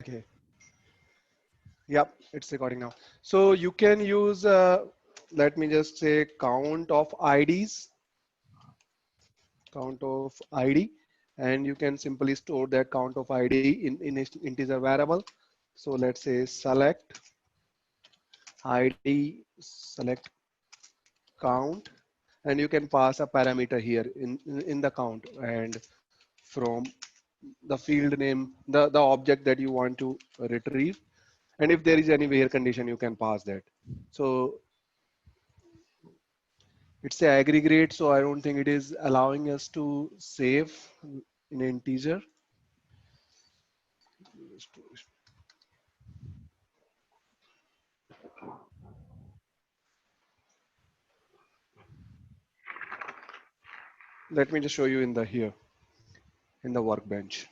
Okay. Yep, it's recording now. So you can use, let me just say count of IDs, count of ID, and you can simply store that count of ID in an integer variable. So let's say select ID, select count, and you can pass a parameter here in the count, and from the field name, the object that you want to retrieve. And if there is any where condition, you can pass that. So it's a aggregate, so I don't think it is allowing us to save in integer. Let me just show you in the here in the workbench.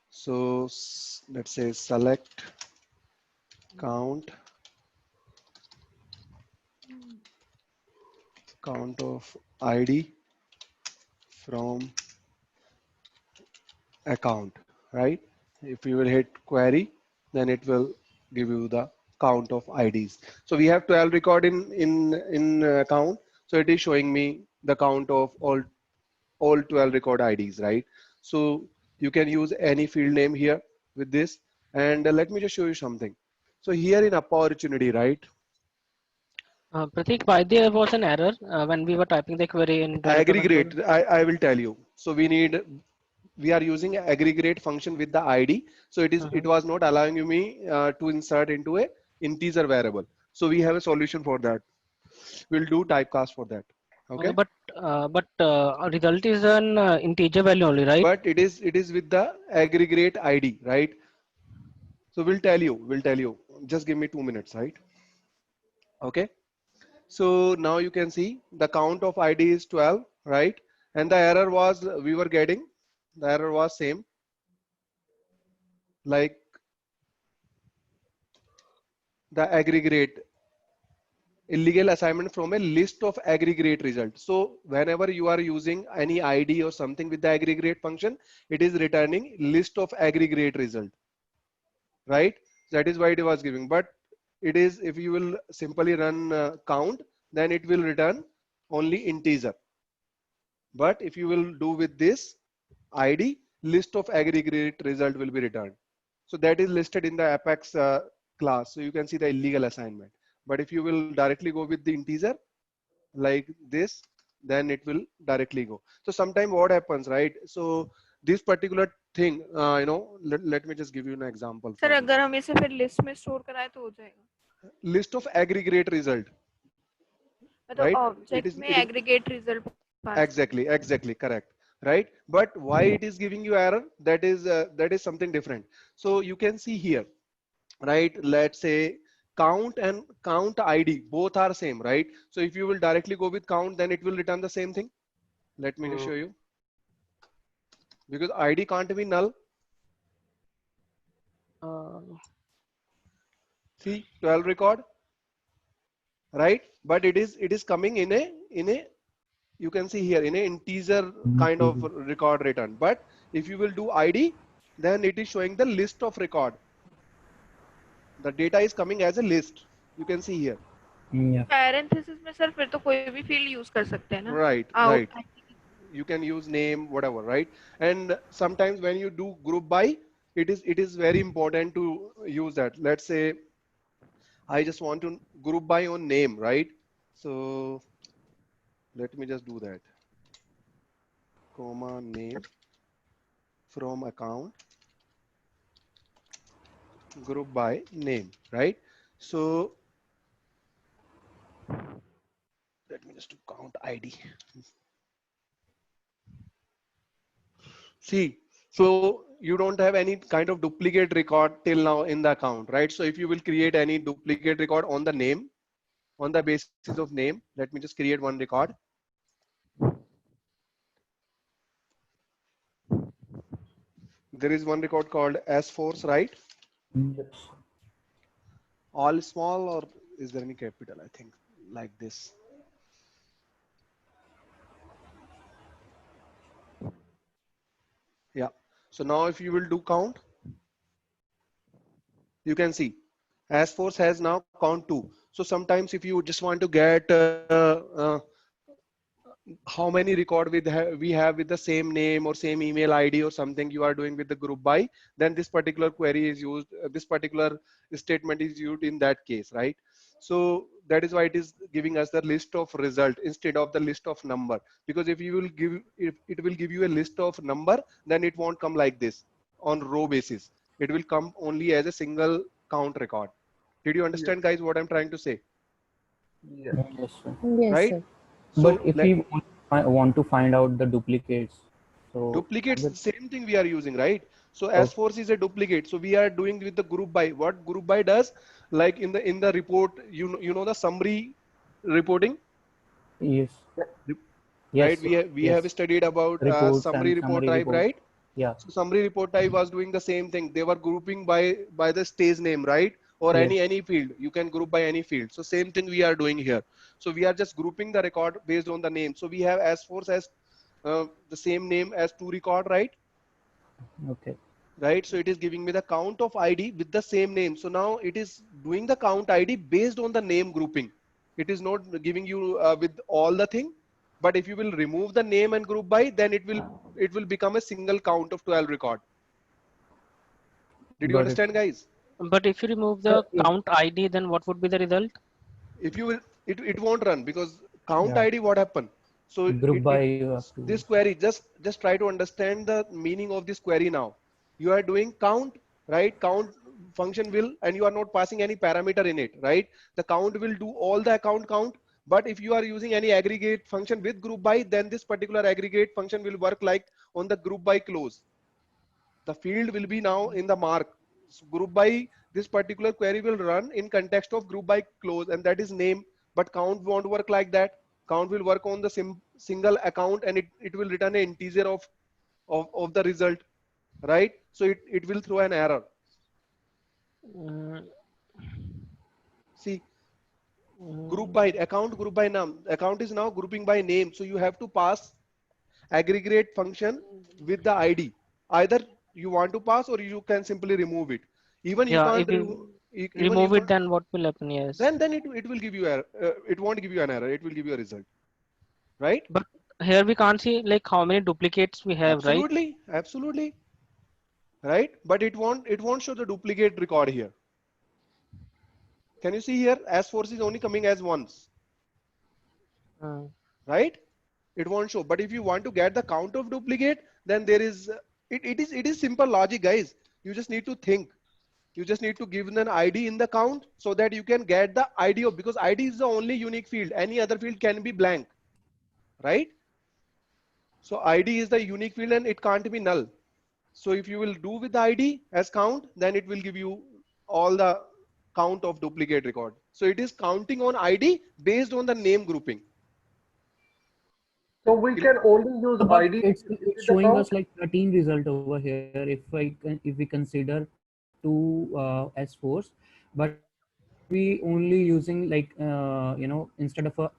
So let's say select count of ID from account, right? If you will hit query, then it will give you the count of IDs. So we have 12 record in account. So it is showing me the count of all 12 record IDs, right? So you can use any field name here with this. And let me just show you something. So here in opportunity, right? Pratik, why there was an error when we were typing the query in developer console? Aggregate, I will tell you. So we are using aggregate function with the ID. So it was not allowing me to insert into a integer variable. So we have a solution for that. We'll do typecast for that. Okay, Okay. but result is an integer value only, right? But it is with the aggregate ID, right? So we'll tell you. Just give me 2 minutes, right? Okay. So now you can see the count of ID is 12, right? And the error was we were getting, the error was same, like the aggregate illegal assignment from a list of aggregate results. So whenever you are using any ID or something with the aggregate function, it is returning list of aggregate result, right? That is why it was giving. But it is, if you will simply run count, then it will return only integer. But if you will do with this ID, list of aggregate result will be returned. So that is listed in the Apex class. So you can see the illegal assignment. But if you will directly go with the integer like this, then it will directly go. So sometime what happens, right? So this particular thing, let me just give you an example sir for this. अगर हम इसे फिर list में store कराए तो हो जाएगा List of aggregate result, मतलब right? ऑब्जेक्ट में It is aggregate result pass exactly correct, right? But why it is giving you error? That is something different. So you can see here, right? Let's say count and count ID both are same, right? So if you will directly go with count, then it will return the same thing. Let me just show you, because ID can't be null. Uh, See 12 record, right? But it is coming in a you can see here in a integer kind of record return. But if you will do ID, then it is showing the list of record. The data is coming as a list. You can see here. Yeah. Parenthesis में sir फिर तो कोई भी field use कर सकते हैं ना Right, out right. You can use name, whatever, right? And sometimes when you do group by, it is very important to use that. Let's say I just want to group by on name, right? So let me just do that. Comma name from account, group by name, right? So let me just do count ID. See, so you don't have any kind of duplicate record till now in the account, right? So if you will create any duplicate record on the name, on the basis of name, let me just create one record. There is one record called S force, right? Yes. All small, or is there any capital? I think like this. Yeah. So now if you will do count, You can see as force has now count 2. So sometimes if you just want to get how many record we have with the same name or same email ID or something you are doing with the group by, then this particular query is used, this particular statement is used in that case, right? So that is why it is giving us the list of result instead of the list of number, because if you will give, if it will give you a list of number, then it won't come like this on row basis. It will come only as a single count record. Did you understand, guys, what I'm trying to say? Yes. Yes, sir. Yes, Right? sir. So But if we want to find out the duplicates, so duplicates, but- same thing we are using, right? So as force is a duplicate, so we are doing with the group by. What group by does, like in the report, you know the summary reporting, yes, Re- yes, right? We yes. have studied about Reports summary and report summary type, report. right? Yeah. So summary report type was doing the same thing. They were grouping by the stage name, right? Or Yes. any field. You can group by any field. So same thing we are doing here. So we are just grouping the record based on the name. So we have as force as the same name as to record, right? Okay. Right? So it is giving me the count of ID with the same name. So now it is doing the count ID based on the name grouping. It is not giving you with all the thing, but if you will remove the name and group by, then it will become a single count of 12 record. Did you Got it. understand, guys? But if you remove Sir, the count ID, then what would be the result? If you will, it won't run because count Yeah. ID, what happened? So Group by you have to. this query, just try to understand the meaning of this query now. You are doing count, right? Count function will, and you are not passing any parameter in it, right? The count will do all the account count. But if you are using any aggregate function with group by, then this particular aggregate function will work like on the group by close. The field will be now in the mark. So group by, this particular query will run in context of group by close, and that is name, but count won't work like that. Count will work on the single account, and it will return an integer of the result, right? So it will throw an error. Mm, See, group by account, group by name. Account is now grouping by name. So you have to pass aggregate function with the ID. Either you want to pass or you can simply remove it. Even you yeah, can't if you even you remove it, can't, then what will happen? Yes. then it will give you error. It won't give you an error. It will give you a result, right? But here we can't see like how many duplicates we have, right? Absolutely, absolutely, right? But it won't show the duplicate record here. Can you see here? As force is only coming as once, Mm. right? It won't show. But if you want to get the count of duplicate, then there is it is simple logic, guys. You just need to think. You just need to give an ID in the count so that you can get the ID of, because ID is the only unique field. Any other field can be blank, right? So ID is the unique field and it can't be null. So if you will do with the ID as count, then it will give you all the count of duplicate record. So it is counting on ID based on the name grouping. So we can only use But ID. it's with the showing count? us like 13 result over here if we consider two S4s, but we only using like instead of a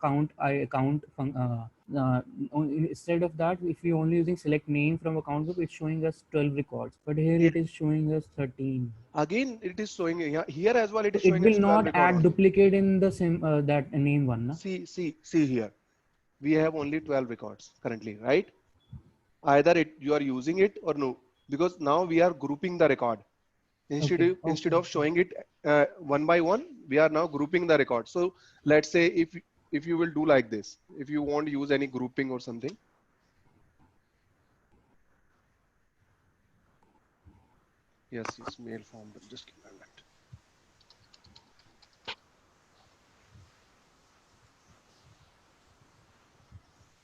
instead of that, if we only using select name from account group, it's showing us 12 records, but here Yeah. it is showing us 13. Again, it is showing here as well. It is It showing will us 12 not record add only. duplicate in the same that name one, na? See here. We have only 12 records currently, right? Either you are using it or no, because now we are grouping the record. Instead of showing it one by one, we are now grouping the record. So let's say if you will do like this, if you want to use any grouping or something. Yes, it's mail form. Just give me a minute.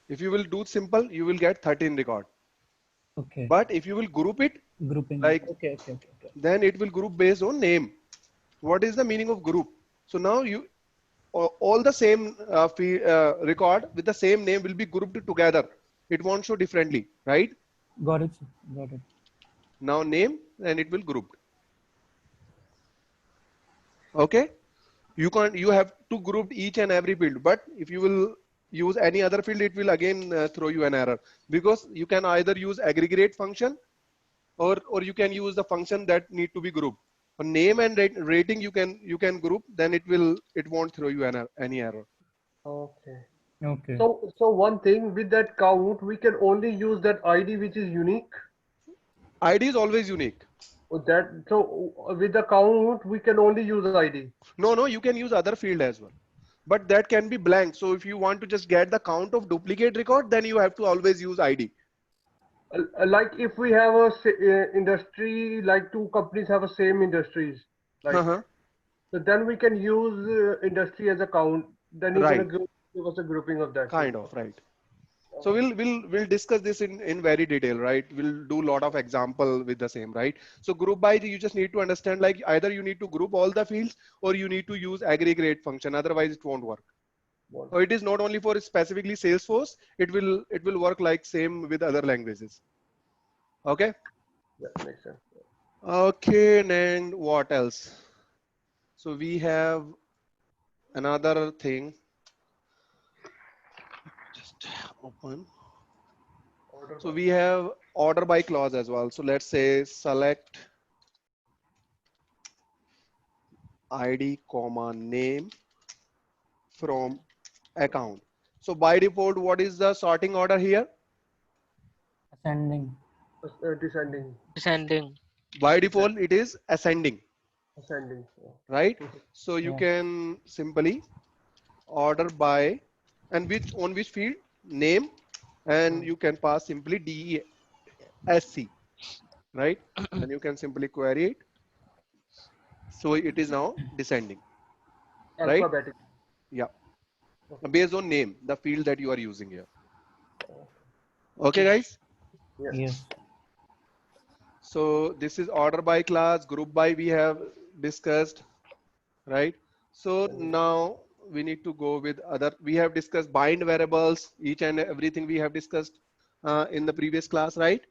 If you will do simple, you will get 13 record. Okay. But if you will group it, Grouping. like Okay. then it will group based on name. What is the meaning of group? So now you all the same record with the same name will be grouped together. It won't show differently, right? Got it. Got it. Now name and it will group. Okay. You have to group each and every field, but if you will use any other field, it will again throw you an error, because you can either use aggregate function or you can use the function that need to be grouped. A name and rating you can group, then it won't throw you any error. Okay. Okay. So one thing with that count, we can only use that ID which is unique. ID is always unique. With the count, we can only use ID. No, you can use other field as well, but that can be blank. So if you want to just get the count of duplicate record, then you have to always use ID. Like if we have a industry, like two companies have a same industries, like Uh-huh. so then we can use industry as a count. Then you're gonna Right, give us a grouping of that kind too. of, right. So we'll discuss this in very detail, right? We'll do a lot of example with the same, right? So group by, you just need to understand, like either you need to group all the fields or you need to use aggregate function, otherwise it won't work. So it is not only for specifically Salesforce, it will work like same with other languages. Okay. Yeah, makes sense. Okay, and what else? So we have another thing. Just open. Order So by. we have order by clause as well. So let's say select ID comma name from account. So by default, what is the sorting order here? Ascending. Descending, Descending. By default, it is ascending, ascending. right? So you Yeah. can simply order by, and on which field? Name, and you can pass simply DESC, right? And you can simply query it. So it is now descending, right? Alphabetic. Yeah, based on name, the field that you are using here. Okay, guys. Yes. Yes. So this is order by class, group by we have discussed, right? So now we need to go with other, we have discussed bind variables, each and everything we have discussed in the previous class, right?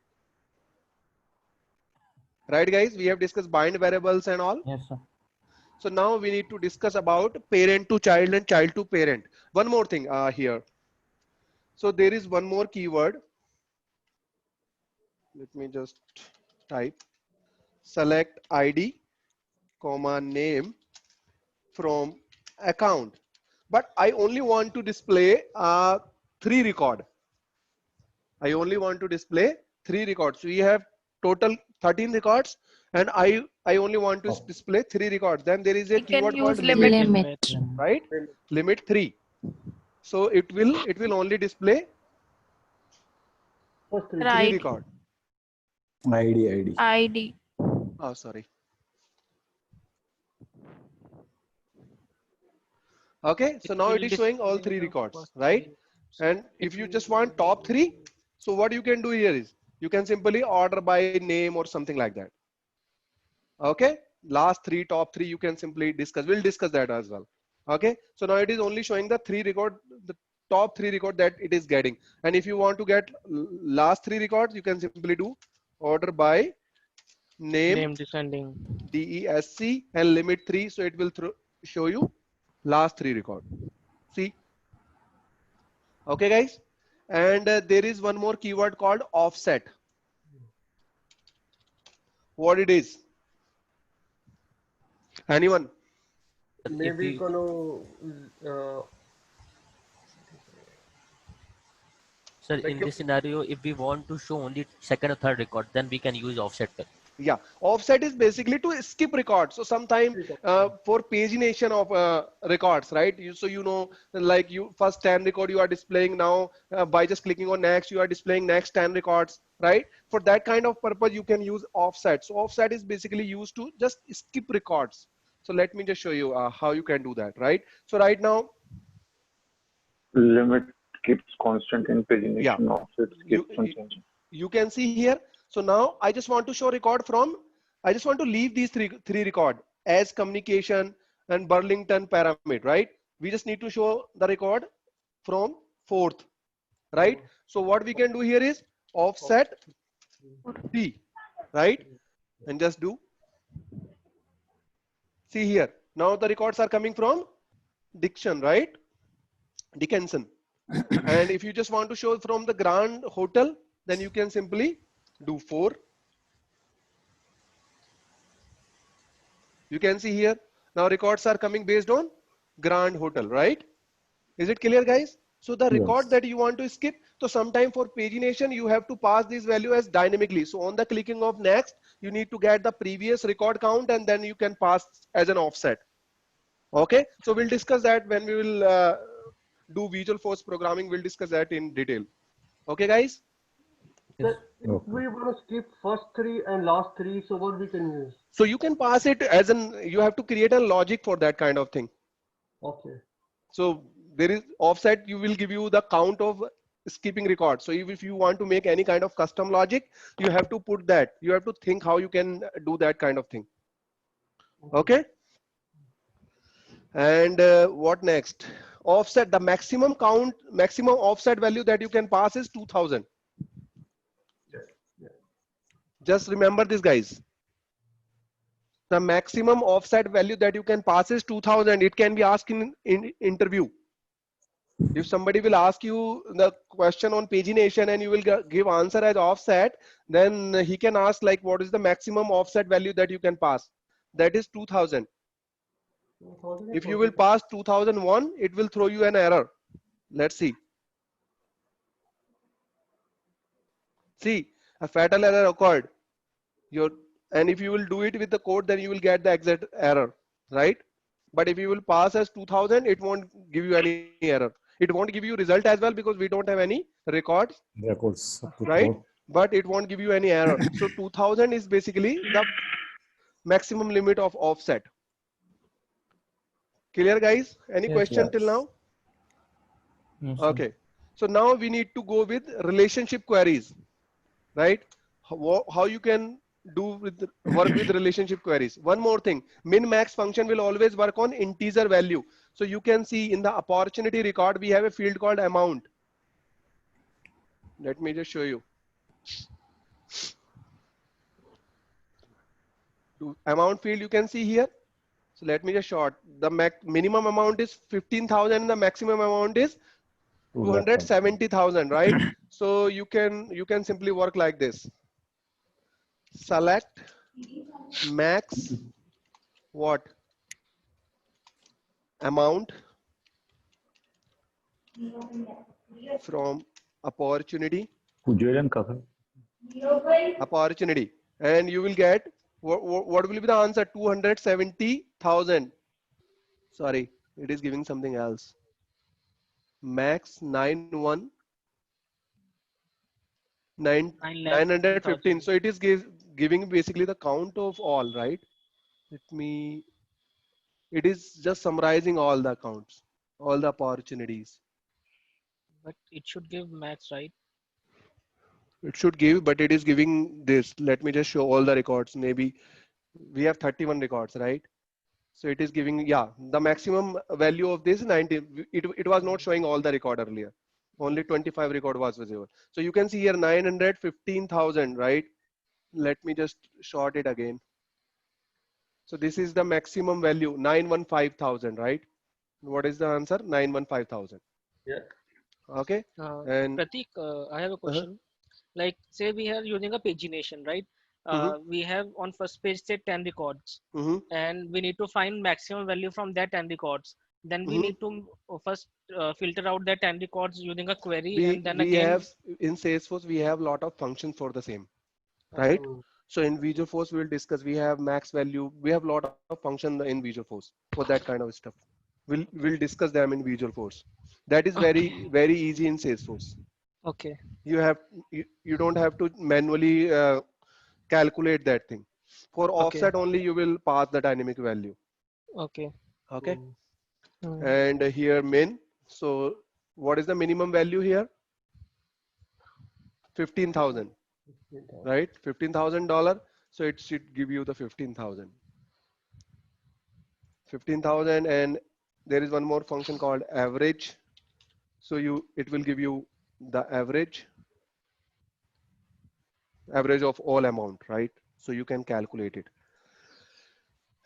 Right, guys, we have discussed bind variables and all. Yes, sir. So now we need to discuss about parent to child and child to parent. One more thing here. So there is one more keyword. Let me just type select ID comma name from account, but I only want to display 3 record. I only want to display 3 records. So we have total 13 records, and I only want to display 3 records. Then there is a We can keyword called use limit, limit. right? Limit 3. So it will only display First three. 3 Right. record. ID. ID. Oh, sorry. Okay, so now it is showing all 3 records, right? And if you just want top 3, so what you can do here is you can simply order by name or something like that. Okay, last 3, top 3 you can simply discuss. We'll discuss that as well. Okay, so now it is only showing the top 3 record that it is getting. And if you want to get last 3 records, you can simply do order by name Descending. DESC and limit 3. So it will show you last 3 record. See? Okay, guys. And there is one more keyword called offset. What it is? Anyone? Maybe gonna Sir, like in this scenario, if we want to show only second or third record, then we can use offset. Yeah, offset is basically to skip records. So sometime for pagination of records, right? So you know, like you first 10 record you are displaying now by just clicking on next, you are displaying next 10 records, right? For that kind of purpose, you can use offset. So offset is basically used to just skip records. So let me just show you how you can do that, right? So right now, Limit keeps constant in pagination. Yeah. Offset keeps on changing. you can see here. So now I just want to show record from, I just want to leave these three record as communication and Burlington pyramid, right? We just need to show the record from 4th, right? So what we can do here is offset 3, right? And just do. See here. Now the records are coming from Dickinson, right? Dickinson. And if you just want to show from the Grand Hotel, then you can simply do 4. You can see here. Now records are coming based on Grand Hotel, right? Is it clear, guys? So the record Yes. that you want to skip, so sometime for pagination, you have to pass this value as dynamically. So on the clicking of next, you need to get the previous record count and then you can pass as an offset. Okay, so we'll discuss that when we will do Visualforce programming. We'll discuss that in detail. Okay, guys? So if Okay. we want to skip first three and last three, so what we can use? So you can pass it as an, you have to create a logic for that kind of thing. Okay. So there is offset, you will give you the count of skipping records. So if you want to make any kind of custom logic, you have to put that. You have to think how you can do that kind of thing. Okay. And what next? Offset, the maximum count, maximum offset value that you can pass is 2000. Just remember this, guys. The maximum offset value that you can pass is 2000. It can be asked in interview. If somebody will ask you the question on pagination and you will give answer as offset, then he can ask like, what is the maximum offset value that you can pass? That is 2000. If you will pass 2001, it will throw you an error. Let's see. See, a fatal error occurred. And if you will do it with the code, then you will get the exact error, right? But if you will pass as 2000, it won't give you any error. It won't give you result as well because we don't have any records, Records. right? But it won't give you any error. So 2000 is basically the maximum limit of offset. Clear, guys? Any Yes. question till now? No, sir. Okay. So now we need to go with relationship queries, right? How you can do with work with relationship queries. One more thing, min max function will always work on integer value. So you can see in the opportunity record, we have a field called amount. Let me just show you. Amount field you can see here. So let me just short. The minimum amount is 15,000 and the maximum amount is 270,000, right? So you can simply work like this. Select max what amount from opportunity, and you will get what will be the answer? 270,000. Sorry, it is giving something else. Max 915. So it is giving basically the count of all, right? It is just summarizing all the accounts, all the opportunities. But it should give max, right? It should give, but it is giving this. Let me just show all the records. Maybe we have 31 records, right? So it is giving, yeah, the maximum value of this 90. It was not showing all the record earlier. Only 25 record was visible. So you can see here 915,000, right? Let me just short it again. So this is the maximum value, 915,000, right? What is the answer? 915,000. Yeah. Okay. And Pratik, I have a question. Like, say we are using a pagination, right? We have on first page say 10 records, and we need to find maximum value from that 10 records. Then we need to first filter out that 10 records using a query, and then we again. have in Salesforce we have a lot of functions for the same, right? So in Visualforce we will discuss. We have max value. We have a lot of function in Visualforce for that kind of stuff. We'll discuss them in Visualforce. That is very easy in Salesforce. Okay. You don't have to manually calculate that thing. For offset only you will pass the dynamic value. Okay. Okay. And here min. So what is the minimum value here? 15,000, right? $15,000. So it should give you the 15,000. 15,000, and there is one more function called average. So it will give you the average of all amount, right? So you can calculate it.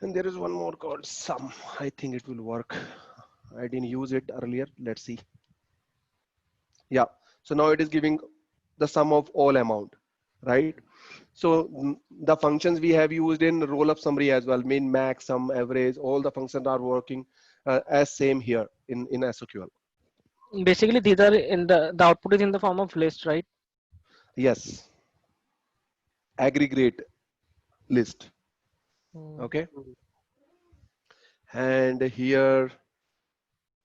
And there is one more called sum. I think it will work. I didn't use it earlier. Let's see. Yeah. So now it is giving the sum of all amount. right? So the functions we have used in roll up summary as well, min, max, sum, average, all the functions are working as same here in SQL. Basically, these are in the output is in the form of list, right? Yes, aggregate list. Okay. And here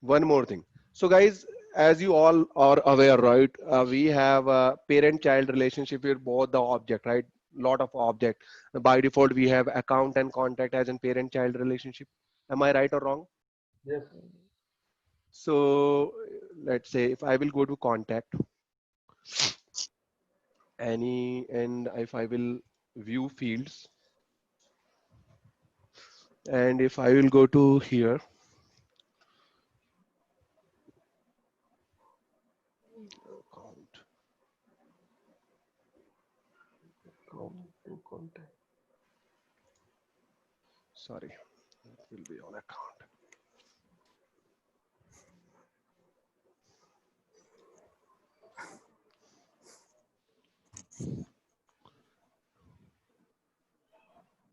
one more thing. So guys, as you all are aware, right, we have a parent-child relationship with both the object, right? Lot of object. By default, we have account and contact as in parent-child relationship. Am I right or wrong? Yes. So let's say if I will go to contact any, and if I will view fields, and if I will go to here, account, Contact. sorry, it will be on account.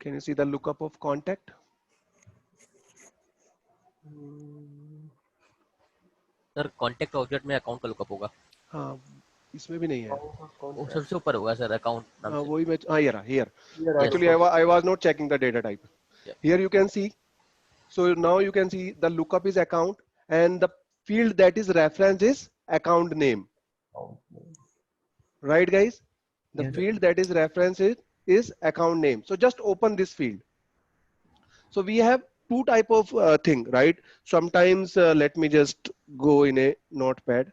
Can you see the lookup of contact? Sir contact object में account का lookup होगा हाँ, इसमें भी नहीं है. वो सबसे ऊपर होगा सर अकाउंट नाम से वही मैं here here. Here Actually, I was not checking the data type. Yeah. Here you can see. So now you can see the lookup is account, and the field that is reference is account name. Right, guys? The Yes. field that is reference is account name. So just open this field. So we have two type of thing, right? Sometimes let me just go in a notepad.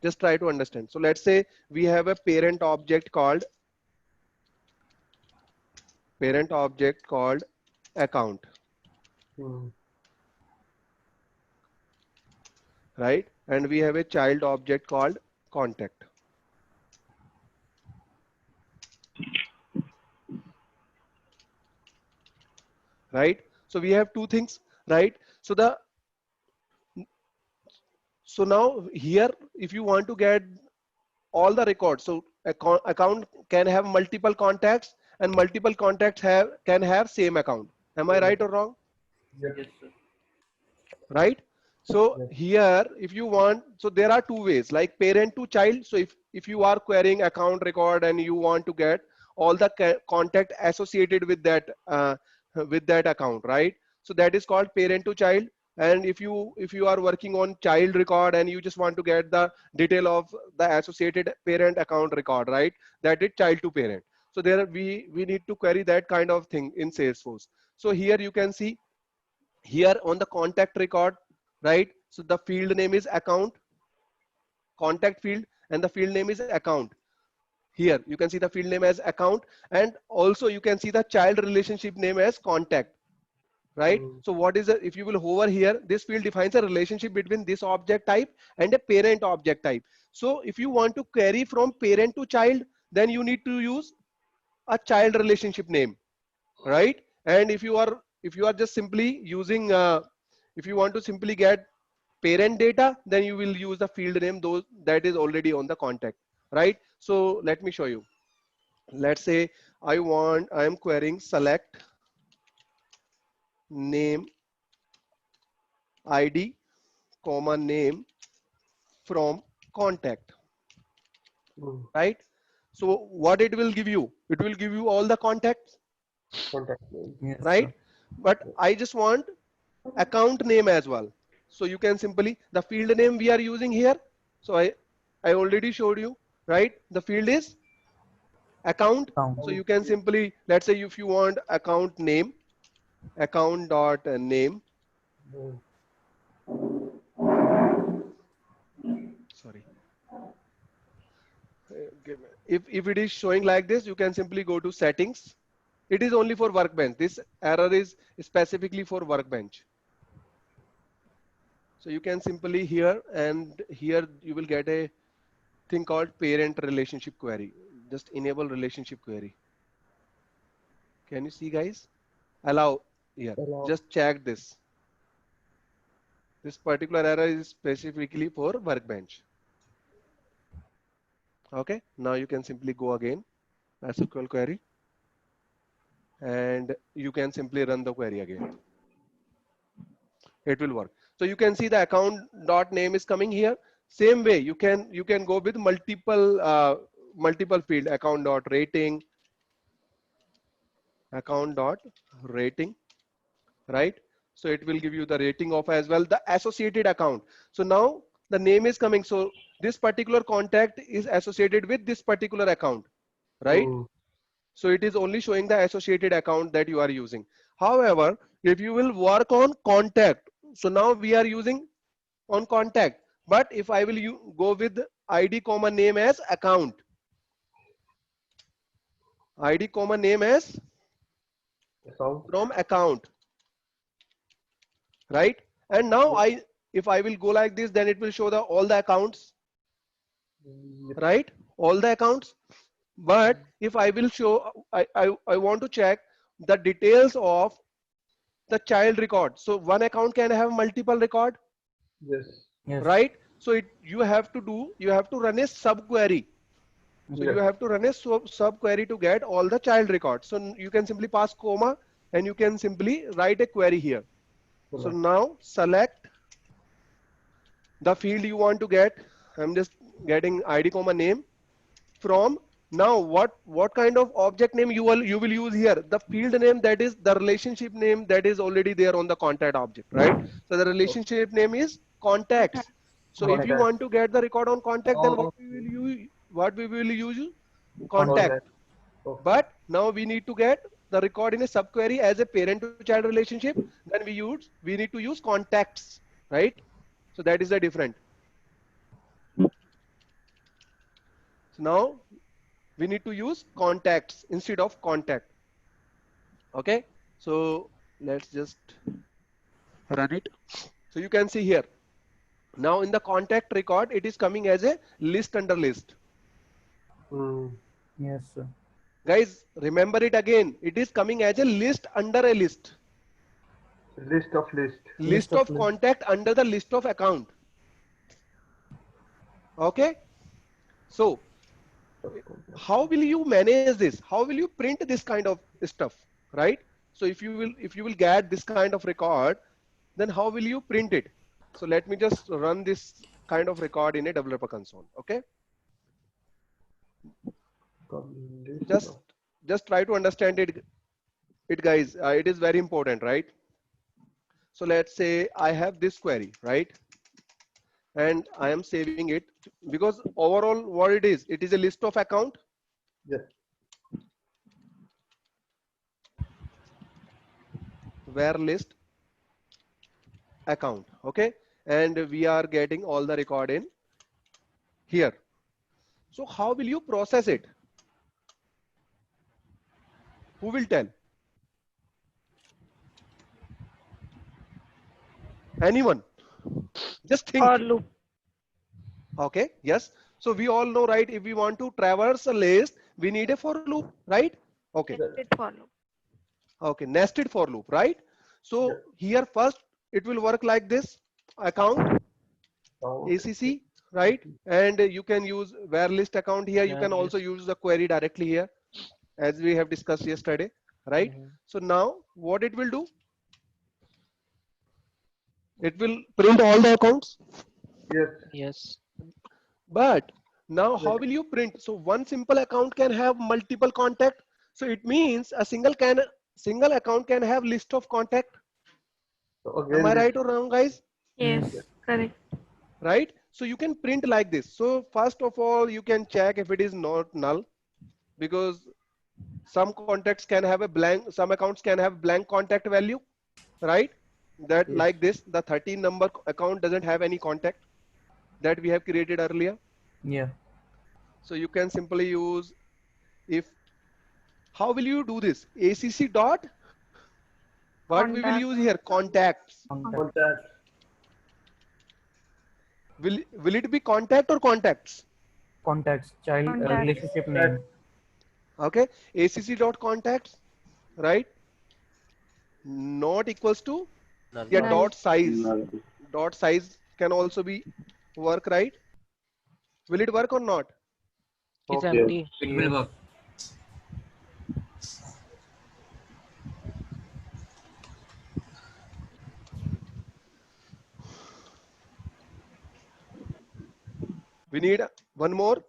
Just try to understand. So let's say we have a parent object called account, right? And we have a child object called contact. Right? So we have two things, right? So now here, if you want to get all the records, so account can have multiple contacts, and multiple contacts can have same account. Am I right or wrong? Yes. Right? So here, if you want, so there are two ways, like parent to child. So if you are querying account record and you want to get all the contact associated with that account, right? So that is called parent to child. And if you are working on child record and you just want to get the detail of the associated parent account record, right? That is child to parent. So there we need to query that kind of thing in Salesforce. So here you can see here on the contact record, right? So the field name is account, contact field, and the field name is account. Here you can see the field name as account, and also you can see the child relationship name as contact, right? So what is it? If you will hover here, this field defines a relationship between this object type and a parent object type. So if you want to query from parent to child, then you need to use a child relationship name, right? And if you are just simply using if you want to simply get parent data, then you will use the field name those that is already on the contact, right? So let me show you. Let's say I am querying select name ID comma name from contact, right? So what it will give you? It will give you all the contacts, Contact name. Yes, right? sir. But I just want account name as well. So you can simply, the field name we are using here. So I already showed you, right? The field is account. Account. So you can simply, let's say if you want account name, account dot name. Sorry. If it is showing like this, you can simply go to settings. It is only for Workbench. This error is specifically for Workbench. So you can simply here, and here you will get a thing called parent relationship query. Just enable relationship query. Can you see, guys? Allow here. Just check this. This particular error is specifically for Workbench. Okay, now you can simply go again SQL query and you can simply run the query again. It will work. So you can see the account dot name is coming here. Same way you can go with multiple field, account dot rating, right? So it will give you the rating of as well the associated account. So now the name is coming. So this particular contact is associated with this particular account, right? So it is only showing the associated account that you are using. However, if you will work on contact, so now we are using on contact, but if I will go with ID comma name as account, ID comma name as from account, right? And now if I will go like this, then it will show all the accounts, right? All the accounts. But if I will show, I want to check the details of the child record. So one account can have multiple record, Yes. Yes. right? So you have to run a sub query. So you have to run a sub query to get all the child records. So you can simply pass comma and you can simply write a query here. So now select the field you want to get. I'm just getting ID comma name from. Now what kind of object name you will use here? The field name, that is the relationship name that is already there on the contact object, right? So the relationship name is contacts. So if you want to get the record on contact, then what we will use? Contact. But now we need to get the record in a subquery as a parent to child relationship. Then we need to use contacts, right? So that is the different. So now we need to use contacts instead of contact. Okay, so let's just run it. So you can see here now in the contact record it is coming as a list under list. Yes, sir. Guys, remember it again, it is coming as a list under a list. List of List of contact under the list of account. Okay, so how will you manage this? How will you print this kind of stuff, right? So if you will get this kind of record, then how will you print it? So let me just run this kind of record in a developer console. Okay, just try to understand it guys. It is very important, right? So let's say I have this query, right? And I am saving it because overall what it is a list of account. Yes. Where list account. Okay, and we are getting all the record in here. So how will you process it? Who will tell? Anyone? Just think. For loop. Okay, yes. So we all know, right? If we want to traverse a list, we need a for loop, right? Okay. Nested for loop. Okay, nested for loop, right? So here first it will work like this: account, ACC, right? And you can use where list account here. You can also use the query directly here, as we have discussed yesterday, right? So now what it will do? It will print all the accounts. Yes. But now how will you print? So one simple account can have multiple contact. So it means a single account can have list of contact. Am I right or wrong, guys? Yes, correct. Right? So you can print like this. So first of all, you can check if it is not null, because some contacts can have a blank, some accounts can have blank contact value, right? That like this, the 13 number account doesn't have any contact that we have created earlier. Yeah. So you can simply use how will you do this? ACC dot, what we will use here? Contacts. Contact. Will it be contact or contacts? Contacts, child Contacts. relationship name. Okay, ACC dot contacts, right? Not equals to dot size. Dot size can also be work, right? Will it work or not? It's Okay. empty. It will work. We need one more,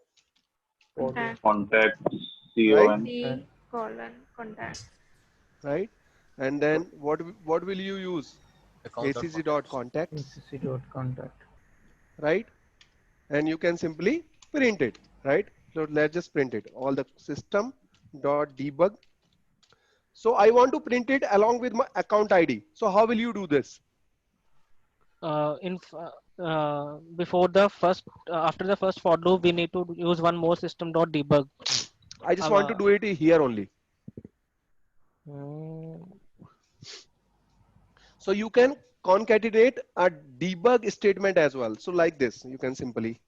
Contact. Contact right? CON. C colon contact. Right? And then what will you use? Account dot acc.contacts, acc.contact. right? And you can simply print it, right? So let's just print it. All the system.debug. So I want to print it along with my account ID. So how will you do this? Before the first after the first for loop, we need to use one more system.debug. I just want to do it here only. So you can concatenate a debug statement as well. So like this, you can simply.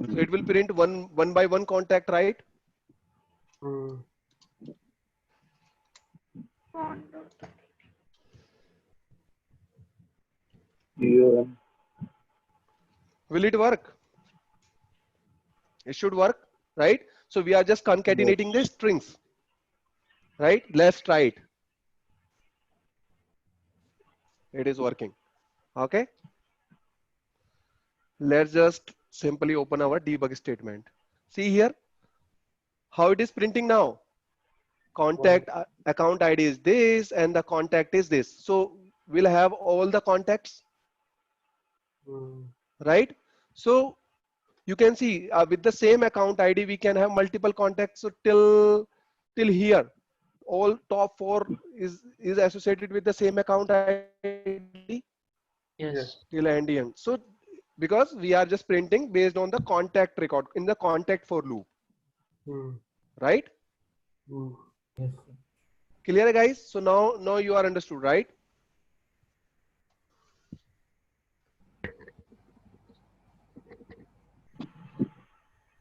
So it will print one by one contact, right? Hmm. Font. CON. Will it work? It should work, right? So we are just concatenating the strings, right? Let's try it. It is working. Okay. Let's just simply open our debug statement. See here how it is printing now. Contact account ID is this and the contact is this. So we'll have all the contacts, right? So you can see with the same account ID, we can have multiple contacts. So till here, all top 4 is associated with the same account ID. Yes. Till end. So because we are just printing based on the contact record in the contact for loop, right? Yes. Clear, guys? So now you are understood, right?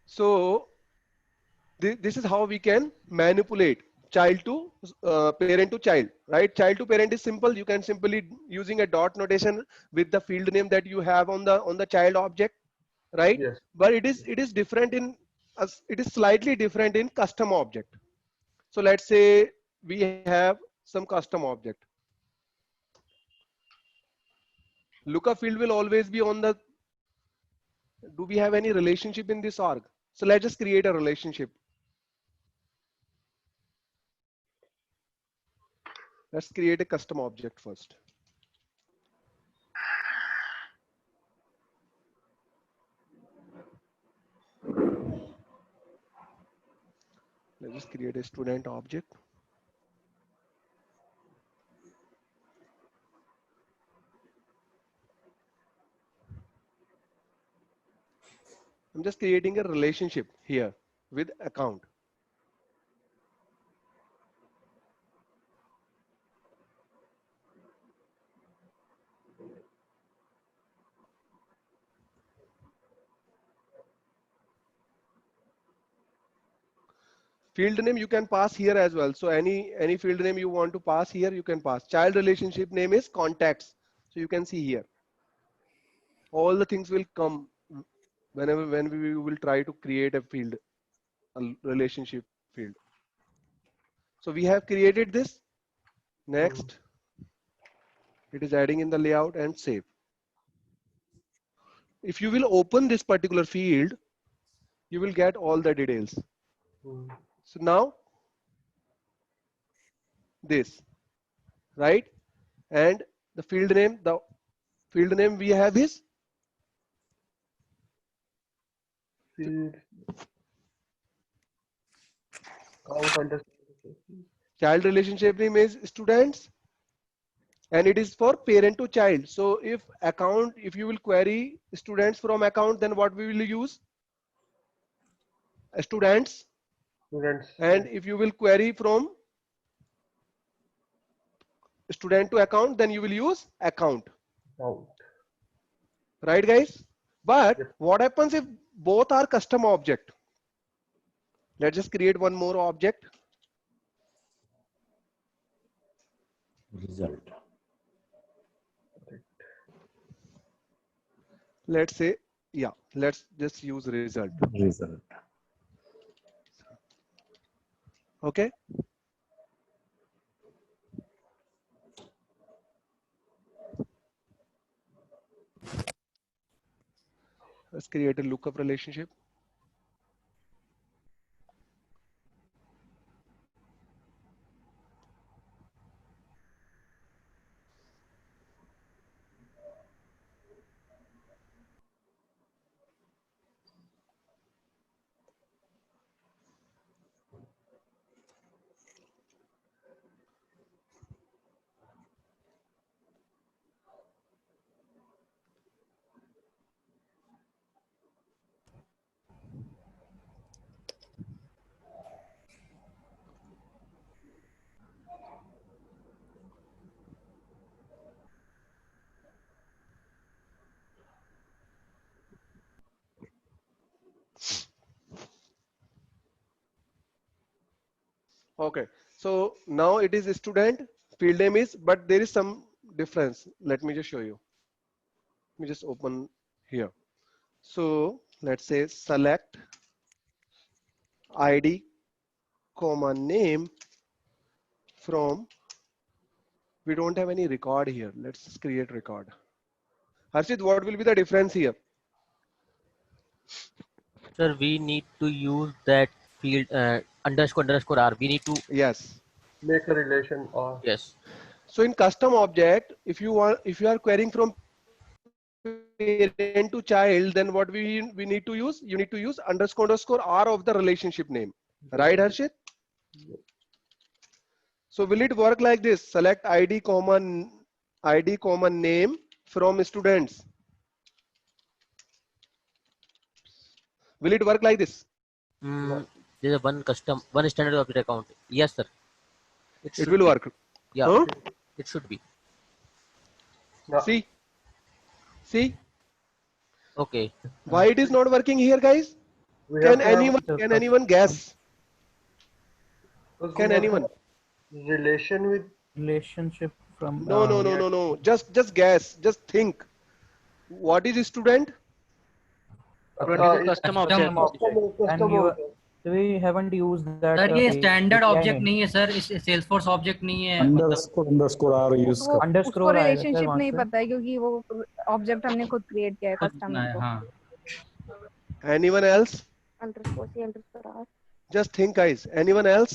So this is how we can manipulate child to parent to child, right? Child to parent is simple. You can simply using a dot notation with the field name that you have on the child object, right? Yes. But it is different in it is slightly different in custom object. So let's say we have some custom object. Lookup field will always be on the. Do we have any relationship in this org? So let's just create a relationship. Let's create a custom object first. Let's just create a student object. I'm just creating a relationship here with account. Field name you can pass here as well. So any field name you want to pass here, you can pass. Child relationship name is contacts. So you can see here. All the things will come when we will try to create a field, a relationship field. So we have created this. Next, it is adding in the layout and save. If you will open this particular field, you will get all the details. So now this, right? And the field name we have is child relationship name is students, and it is for parent to child. So if you will query students from account, then what we will use? students, Students. and if you will query from student to account, then you will use account. Count. Right, guys? But Yes. what happens if both are custom object? Let's just create one more object. Result. Let's say, yeah, let's just use result. Result. Okay. Let's create a lookup relationship. Okay, so now it is a student, field name is, but there is some difference. Let me just show you. Let me just open here. So let's say select ID, comma name from, we don't have any record here. Let's just create record. Harshit, what will be the difference here? Sir, we need to use that field underscore R. We need to, Yes. Make a relation or. yes. So in custom object, if you are querying from parent to child, then what we need to use? You need to use underscore R of the relationship name. Right, Harshit? So will it work like this? Select ID comma name from students. Will it work like this? There's a one standard object account. Yes, sir. It will work. Yeah, Huh? it should be. No. See? Okay. Why it is not working here, guys? We have Can anyone guess? because Can we have anyone? relation with Relationship from. No. Just guess. Just think. What is a student? Custom object. And you are, we haven't used that. Sir ये standard API object में. नहीं है sir, इस Salesforce object नहीं है. Underscore are use वो कर Underscore उसको आएगा सर रिलेशनशिप वहाँ नहीं से. पता है क्योंकि वो ऑब्जेक्ट हमने खुद क्रिएट किया है खुद कस्टम बनाया, हाँ. Anyone else? Underscore C underscore R Just think, guys. Anyone else?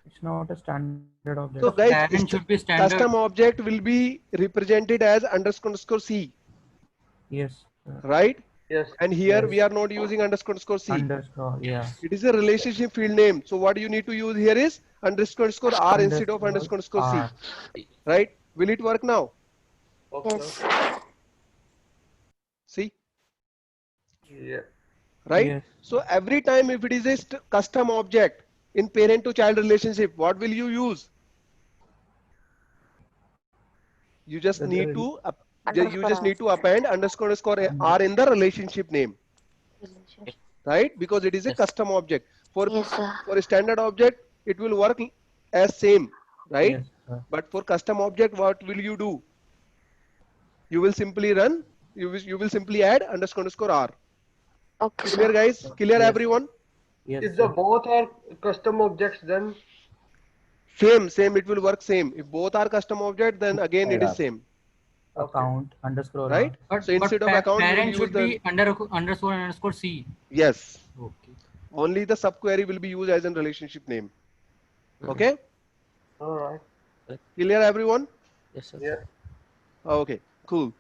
It's not a standard object. So, guys, Parent should be standard. custom object will be represented as underscore C, Yes. right? yes. And here Yes. we are not using underscore C. Underscore. Yeah. It is a relationship field name. So what you need to use here is underscore R instead of underscore R. C, right? Will it work now? Okay. See, Yeah. right? Yes. So every time if it is a custom object in parent to child relationship, what will you use? You just The need rel- to you just need to append underscore R in the relationship name, right? Because it is a Yes. custom object. For a standard object, it will work as same, right? Yes, sir. But for custom object, what will you do? You will simply run. You will simply add underscore R. Okay. Clear, guys? Clear, Yes. everyone? Yes. If the sir. both are custom objects, then Same. It will work same. If both are custom object, then again it is same, Account underscore. right? But, So instead of account, we will parent use should the be underscore C. yes. Okay. Only the subquery will be used as a relationship name. Okay? all right. Clear, everyone? Yes, sir. Yeah. Okay, cool.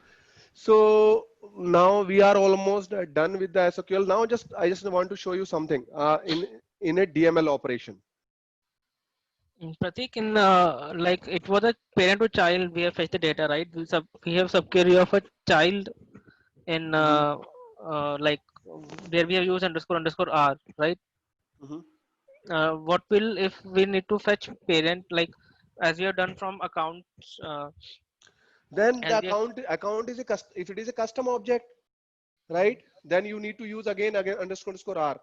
So now we are almost done with the SQL. Now I just want to show you something in a DML operation. Pratik, in like it was a parent to child, we have fetched the data, right? We have subquery of a child in like where we have used underscore r, right? Mhm. What will if we need to fetch parent, like as we have done from accounts, Then the as we have, account is a if it is a custom object, right? Then you need to use again underscore r.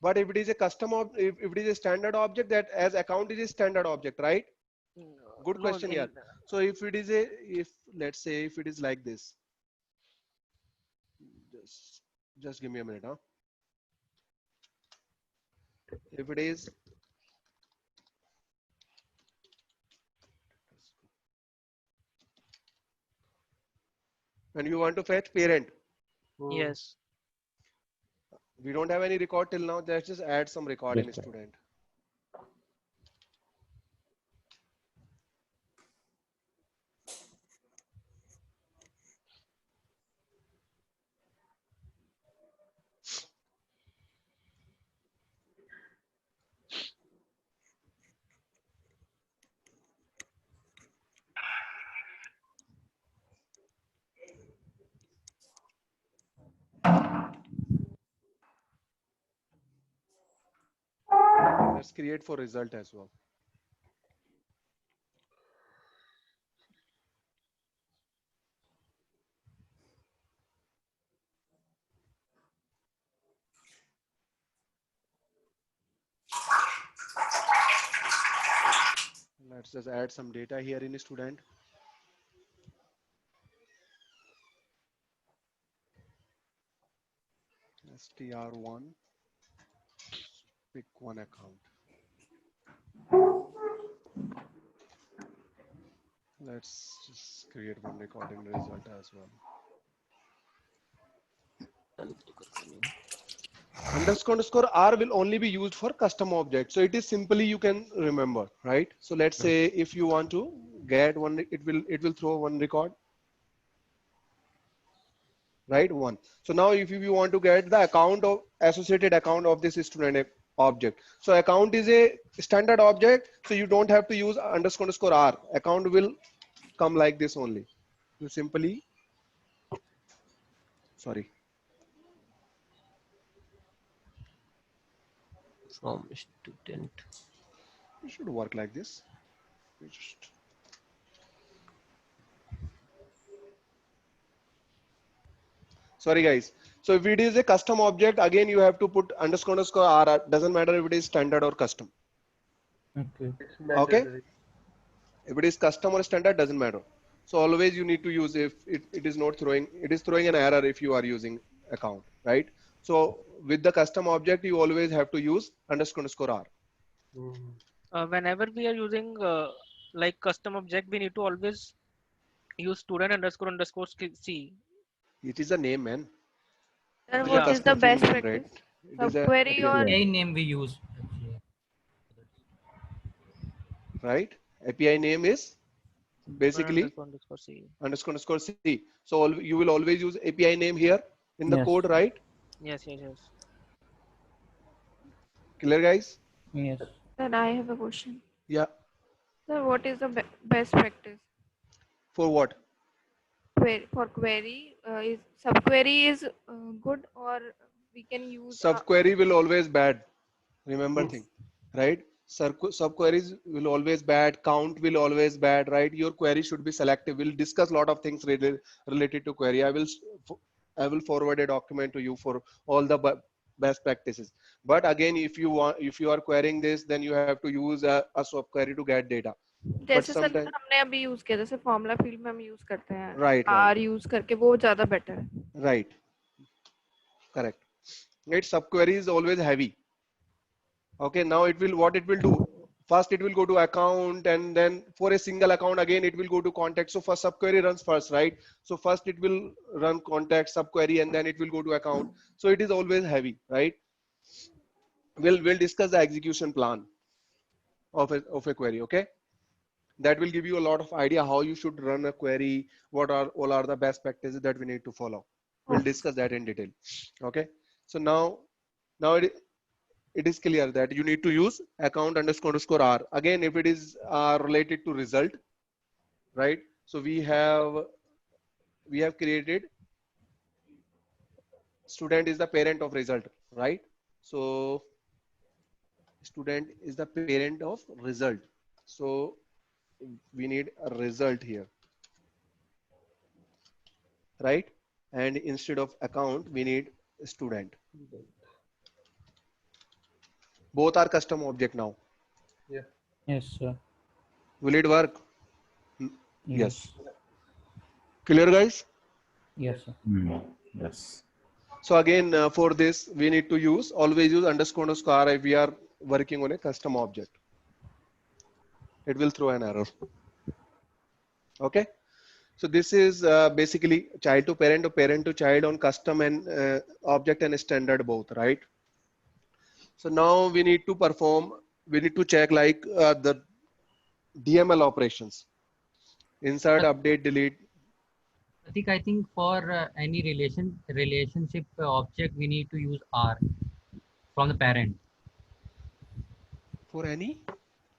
But if it is a if it is a standard object, that as account is a standard object, right? Good no, question here. So if it is if let's say if it is like this, just give me a minute, huh? If it is and you want to fetch parent, yes. we don't have any record till now. Let's just add some record in Yes, sir. student. Let's create for result as well. Let's just add some data here in student. str1, pick one account. Let's just create one record in result as well. Underscore r will only be used for custom object. So it is simply you can remember, right? So let's say if you want to get one, it will throw one record, right? One. So now if you want to get the account of associated account of this student object. So account is a standard object. So you don't have to use underscore r. Account will come like this only. You simply, sorry. From student. It should work like this. We just sorry guys. So if it is a custom object, again you have to put underscore r. Doesn't matter if it is standard or custom. Okay. It's mandatory. If it is custom or standard, doesn't matter. So always you need to use if it is not throwing, it is throwing an error if you are using account, right? So with the custom object, you always have to use underscore r. Whenever we are using like custom object, we need to always use student underscore c. It is a name, man. Sir, It is a what is the custom best field name, right? practice? It is a Subquery or API name we use. right. API name is basically Underscore c. underscore c. So you will always use API name here in the Yes. code, right? Yes. Clear, guys? Yes. sir, I have a question. Yeah. Sir, what is the best practice? For what? For query, is subquery is good, or we can use Subquery will always bad. Remember thing, right? Subqueries will always bad. Count will always bad, right? Your query should be selective. We'll discuss a lot of things related to query. I will forward a document to you for all the best practices. But again, if you are querying this, then you have to use a subquery to get data. जैसे sir sometimes- हमने अभी use किया, जैसे formula field में हम use करते हैं Right. Are use करके, वो ज्यादा बेटर है. Right. Correct. Right. Subquery is always heavy. Okay. Now what it will do? First, it will go to account, and then for a single account, again, it will go to contact. So first subquery runs first, right? So first it will run contact subquery, and then it will go to account. So it is always heavy, right? We'll discuss the execution plan of a query. Okay. That will give you a lot of idea how you should run a query. What are all are the best practices that we need to follow. We'll discuss that in detail. Okay. So now it is clear that you need to use account underscore r. Again, if it is related to result, right? So we have created student is the parent of result, right? So student is the parent of result. So we need a result here, right? And instead of account, we need student. Both are custom object now. Yeah. Yes, sir. Will it work? Yes. Clear, guys? Yes, sir. Yes. So again, for this, we need to always use __ if we are working on a custom object. It will throw an error. Okay. So this is basically child to parent or parent to child on custom and object and standard both, right? So now we need to check like the DML operations. Insert, update, delete. I think for any relationship object, we need to use R from the parent. For any?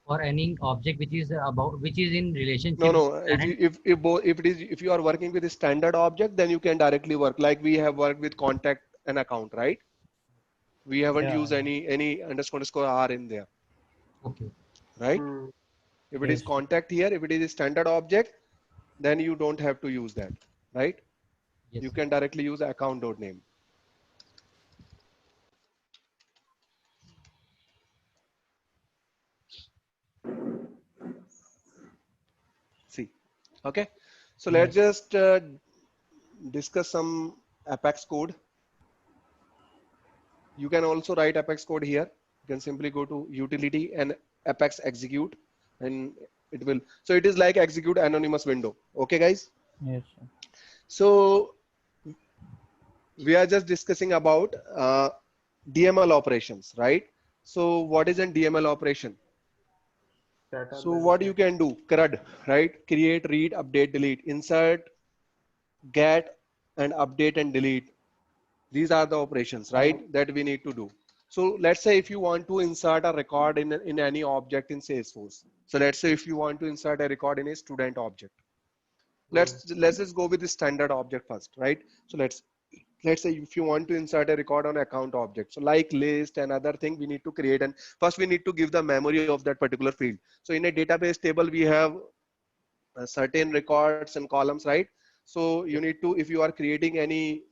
For any object which is in relationship. No. with parent. If you are working with a standard object, then you can directly work. Like we have worked with contact and account, right? We haven't used any __ R in there. Okay. Right? If it is Yes. contact here, if it is a standard object, then you don't have to use that, right? Yes. You can directly use account.name. See, okay. So let's just discuss some Apex code. You can also write Apex code here. You can simply go to utility and Apex execute, and it will. So it is like execute anonymous window. Okay, guys. Yes, sir. So we are just discussing about DML operations, right? So what is a DML operation? So what you can do, CRUD, right? Create, read, update, delete, insert, get, and update and delete. These are the operations, right? That we need to do. So let's say if you want to insert a record in any object in Salesforce. So let's say if you want to insert a record in a student object. Let's just go with the standard object first, right? So let's say if you want to insert a record on account object, so like list and other thing, we need to create, and first we need to give the memory of that particular field. So in a database table, we have certain records and columns, right? So you need to, if you are creating any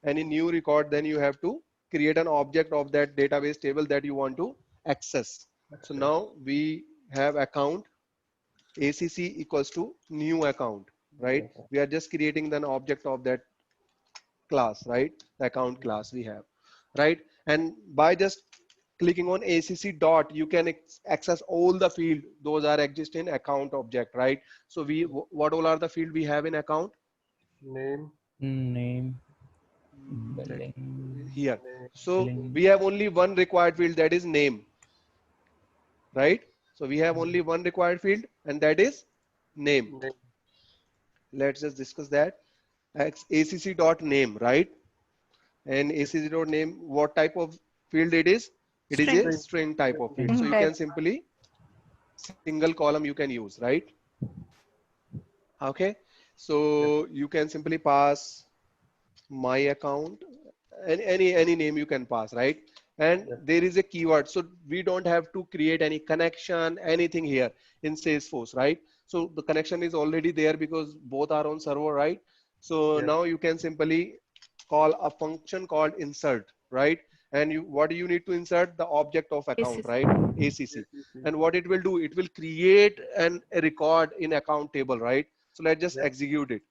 new record, then you have to create an object of that database table that you want to access. So now we have account ACC equals to new account, right? We are just creating an object of that class, right? The account class we have, right? And by just clicking on ACC dot, you can access all the field. Those are exist in account object, right? So what all are the field we have in account? Name. Name. Billing. Here. So we have only one required field, that is name, right? So we have only one required field, and that is name. Let's just discuss that. ACC.name, right? And ACC.name, what type of field it is? It is a string type of field. So you can simply single column you can use, right? Okay. So you can simply pass my account, and any name you can pass, right? And there is a keyword, so we don't have to create any connection, anything here in Salesforce, right? So the connection is already there because both are on server, right? So now you can simply call a function called insert, right? And what do you need to insert? The object of account, right? ACC. And what it will do, it will create a record in account table, right? So let's just execute it.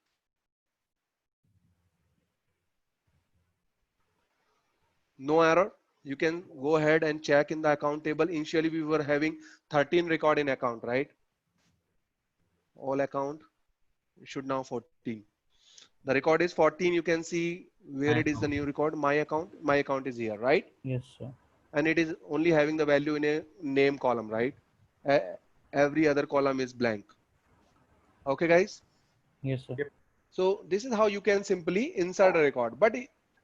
No error. You can go ahead and check in the account table. Initially we were having 13 record in account, right? All account should now 14. The record is 14. You can see where it is the new record. My account is here, right? Yes, sir. And it is only having the value in a name column, right? Every other column is blank. Okay, guys? Yes, sir. So this is how you can simply insert a record. But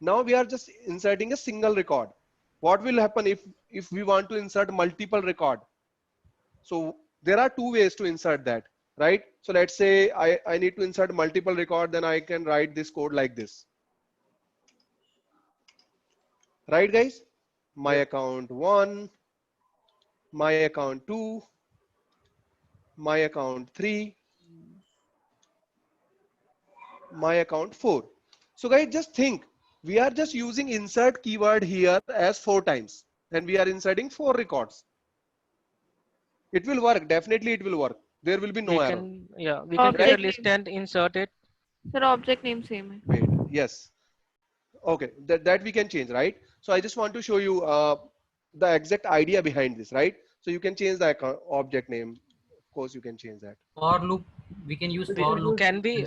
now we are just inserting a single record. What will happen if we want to insert multiple record? So there are two ways to insert that, right? So let's say I need to insert multiple record, then I can write this code like this. right guys? My account 1, my account 2, my account 3, my account 4. So guys, just think, we are just using insert keyword here as 4 times and we are inserting 4 records. It will work, definitely it will work. There will be no We error. can, yeah, we can create a Object list name. and insert it. Sir, object name same hai. Wait, yes. Okay, that we can change, right? So I just want to show you the exact idea behind this, right? So you can change the object name. Of course, you can change that. For loop, we can use for loop. Can we,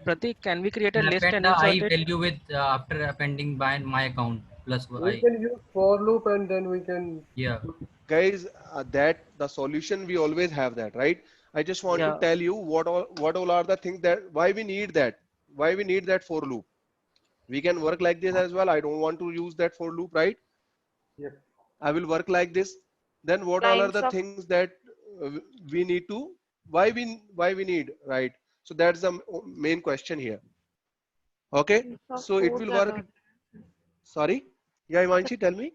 Pratik, can we create a And list append and the I insert it? value with after appending by my account plus We I. can use for loop and then we can. Yeah. Guys, that the solution we always have that, right? I just want to Yeah, tell you what all are the things that why we need that for loop. We can work like this as well. I don't want to use that for loop, right? Yep. I will work like this. Then what all are Lines the of things that we need to why we need, right? So that's the main question here. Okay, lines of so it code will ज़्यादा work. हो जाएगा. Sorry, yeah, Imanshi, tell me.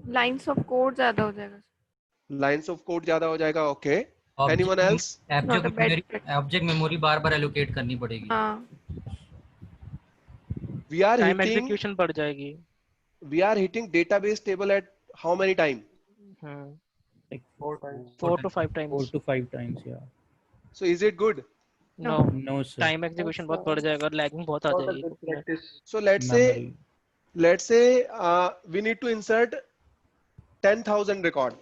Lines of code ज़्यादा हो जाएगा. Lines of code ज़्यादा हो जाएगा. Okay. Anyone Object else? Not a bad practice. object memory बार-बार allocate करनी पड़ेगी. हाँ. We are time hitting execution बढ़ जाएगी. database table at how many time? Like 4 times. 4 to 5 4 times. to 5 times, yeah. So is it good? No, No, sir. time execution बहुत बढ़ जाएगा और lagging बहुत आ Not a जाएगी. good practice. So Memory. let's say we need to insert 10,000 record.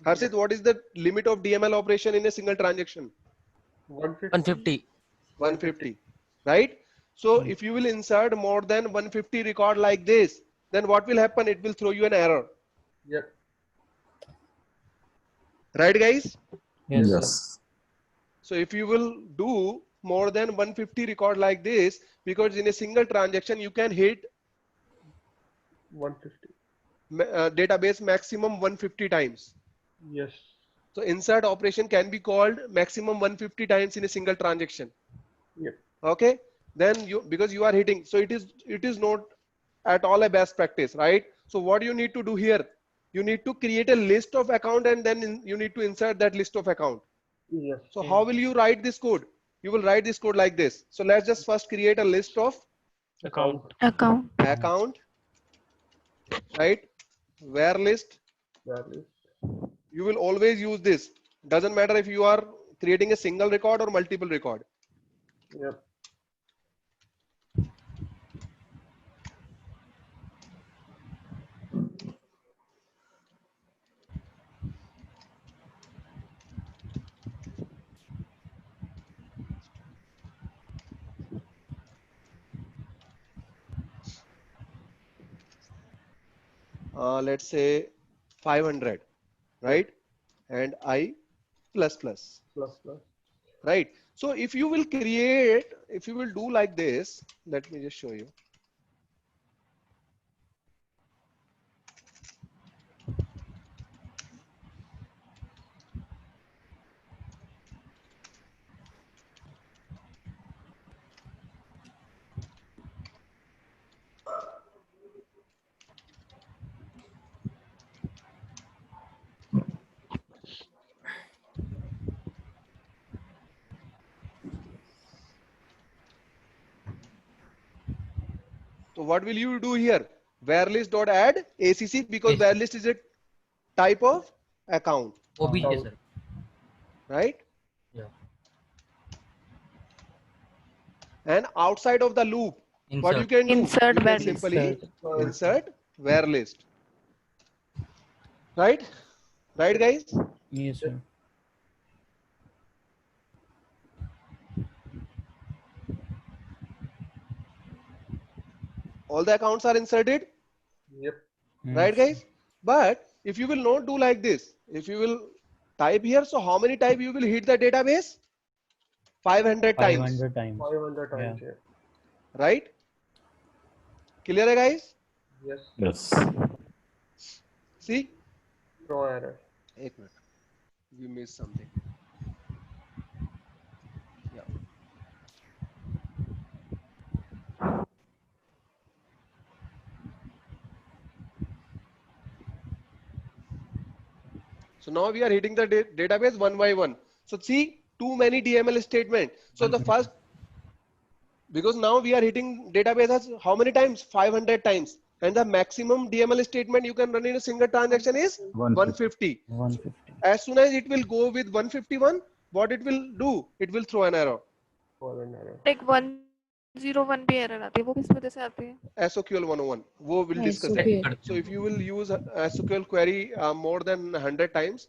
Harshit, what is the limit of DML operation in a single transaction? 150. 150, right? So if you will insert more than 150 record like this, then what will happen? It will throw you an error, Yep. right guys? Yes, sir. Yes. So if you will do more than 150 record like this, because in a single transaction you can hit 150. database maximum 150 times. Yes. So insert operation can be called maximum 150 times in a single transaction. Yep. Okay, then because you are hitting, so it is not at all a best practice, right? So what you need to do here, you need to create a list of account and then you need to insert that list of account. Yes. So how will you write this code? You will write this code like this. So let's just first create a list of Account. account, right? Where list. Value. You will always use this. Doesn't matter if you are creating a single record or multiple record. Yep. Let's say 500, right? And I plus plus, Plus plus. right? So if you will create, if you will do like this, let me just show you. So what will you do here? Where list dot add ACC, because where list is a type of account, OBJ, sir. right? Yeah. And outside of the loop, what you Insert. can do? Insert You where can list. simply insert where list, right? Right, guys? Yes, sir. All the accounts are inserted, Yep. right, guys? But if you will not do like this, if you will type here, so how many times you will hit the database? 500 times, 500 times. 500 times. Yeah. Yeah. right? Clear, hai, guys? Yes. Yes. See? No error. Ek minute. We missed something. Yeah. So now we are hitting the database one by one. So see, too many DML statement. So the first, because now we are hitting database as how many times? 500 times. And the maximum DML statement you can run in a single transaction is 150. 150. As soon as it will go with 151, what it will do? It will throw an error. Like 101 पे error आती है, वो किस वजह से आती है? SOQL 101. वो will discuss that. SOQL. So if you will use SOQL query more than 100 times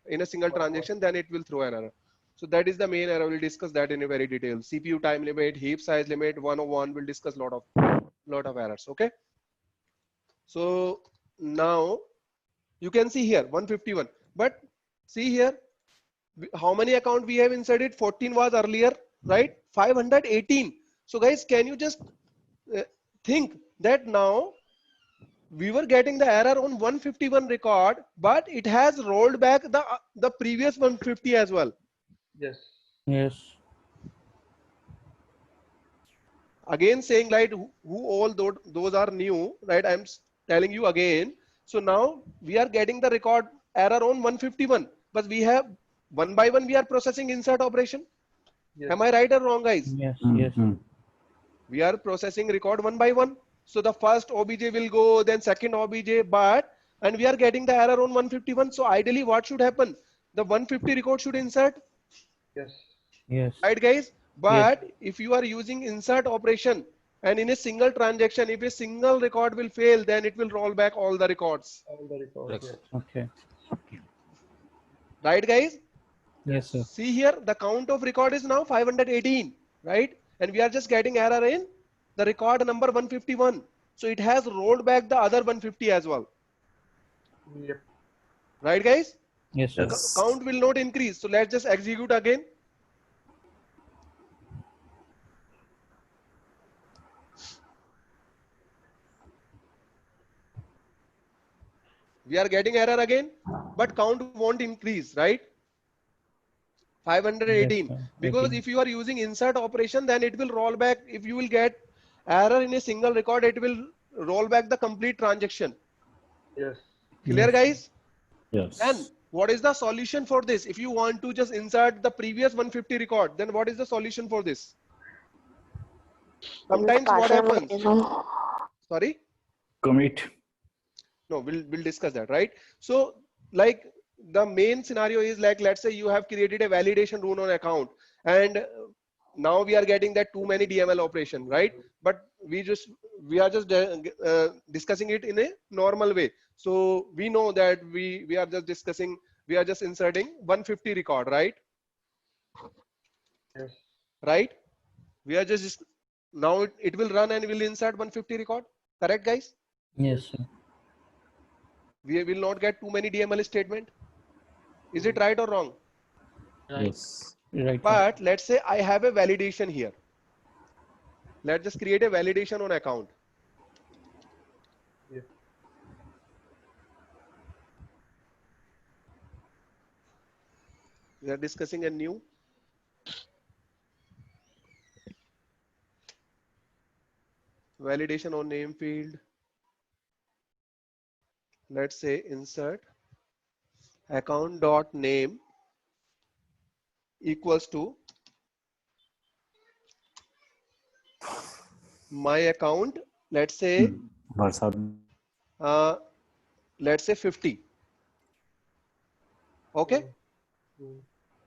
in a single transaction, then it will throw an error. So that is the main error. We'll discuss that in a very detail. CPU time limit, heap size limit, 101. We'll discuss lot of errors. Okay. So now you can see here 151. But see here, how many account we have inserted? 14 was earlier, right? 518. So guys, can you just think that now we were getting the error on 151 record, but it has rolled back the previous 150 as well. Yes. Yes. Again saying like who all those are new, right? I'm telling you again. So now we are getting the record error on 151, but we have one by one we are processing insert operation. Yes. Am I right or wrong, guys? Yes. Yes. We are processing record one by one. So the first OBJ will go, then second OBJ, and we are getting the error on 151. So ideally what should happen? The 150 record should insert. Yes. Yes. Right, guys? But if you are using insert operation and in a single transaction, if a single record will fail, then it will roll back all the records. All the records. Yes. Okay. Right, guys? Yes, sir. See here, the count of record is now 518, right? And we are just getting error in the record number 151. So it has rolled back the other 150 as well. Yep. Right, guys? Yes, sir. Count will not increase. So let's just execute again. We are getting error again, but count won't increase, right? 518. Yes, sir. Because 18. if you are using insert operation, then it will roll back. If you will get error in a single record, it will roll back the complete transaction. Yes. Clear, Yes. guys? Yes. And what is the solution for this? If you want to just insert the previous 150 record, then what is the solution for this? Sometimes what happens? Sorry? Commit. No, we'll discuss that, right? So like the main scenario is like, let's say you have created a validation rule on account, and now we are getting that too many DML operation, right? But we are just discussing it in a normal way. So we know that we are just discussing, we are just inserting 150 record, right? Yes. Right? We are just now it will run and will insert 150 record. Correct, guys? Yes, sir. We will not get too many DML statement. Is it right or wrong? Right. Yes. Right. But let's say I have a validation here. Let's just create a validation on account. Yes. We are discussing a new. Validation on name field. Let's say insert account dot name equals to my account. Let's say let's say 50. Okay.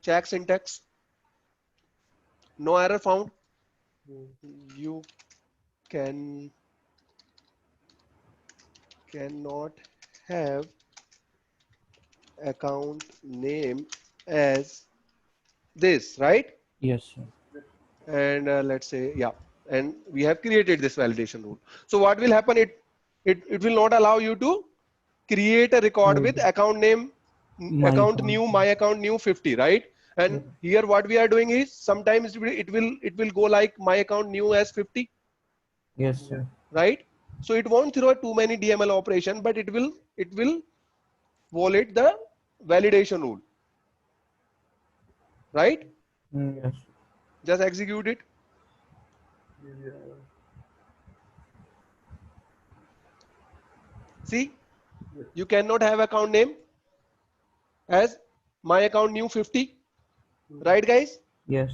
Check syntax. No error found. You cannot have account name as this, right? Yes, sir. And let's say, yeah, and we have created this validation rule. So what will happen? It will not allow you to create a record with account name, My account account. new, my account new 50, right? And here what we are doing is sometimes it will go like my account new as 50, Yes, sir. right? So it won't throw too many DML operation, but it will violate the validation rule, right? Yes. Just execute it. See, you cannot have account name. as my account new 50, right guys? Yes.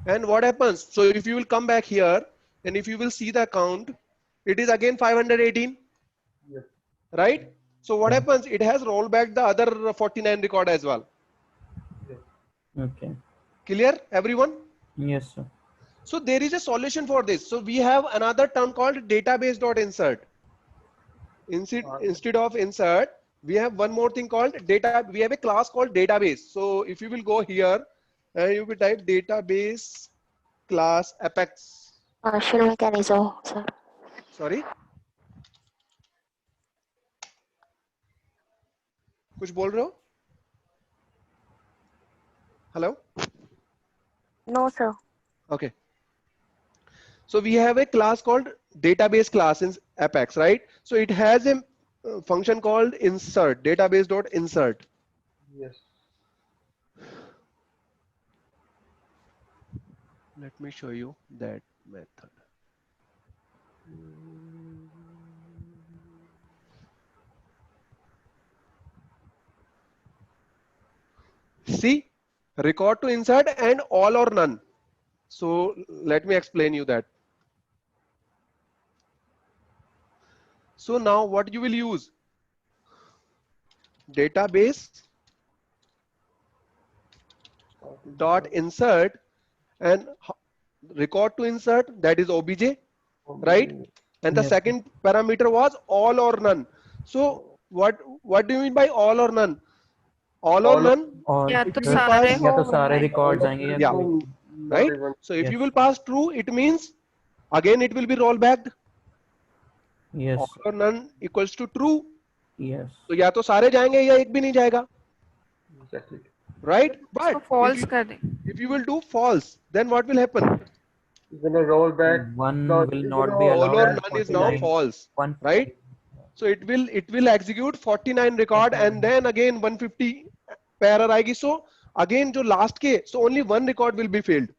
And what happens? So if you will come back here and if you will see the account, it is again 518, Yes. right? So what Yeah. happens? It has rolled back the other 49 record as well. Okay. Clear, everyone? Yes, sir. So there is a solution for this. So we have another term called database.insert. Instead of insert, we have one more thing called data. We have a class called database. So if you will go here and you will type database class apex. Partial mechanism, sir. Sorry, कुछ बोल रहे हो? Hello? No, sir. Okay. So we have a class called database class in Apex, right? So it has a function called insert, database.insert. Yes. Let me show you that method. See, record to insert and all or none. So let me explain you that. So now what you will use? Database dot insert and record to insert, that is obj, right? And the Yes. second parameter was all or none. So what do you mean by all or none? All or none? और या If तो you will सारे pass, हो या तो सारे वरना records आएंगे या Yeah. कोई right? even. So if you Yes. will pass true, it means again it will be roll back. Yes. All or none equals to true. Yes. तो या तो सारे जाएंगे या एक भी नहीं जाएगा, Exactly. right? इसको But false कर दें. if you will do false, then what will happen? You're gonna roll back. One No, will you're not gonna be roll All or allowed. back none is now 49. false, 1. right? So it will execute 49 record and then again 150 error आएगी. So again जो last के, so only one record will be failed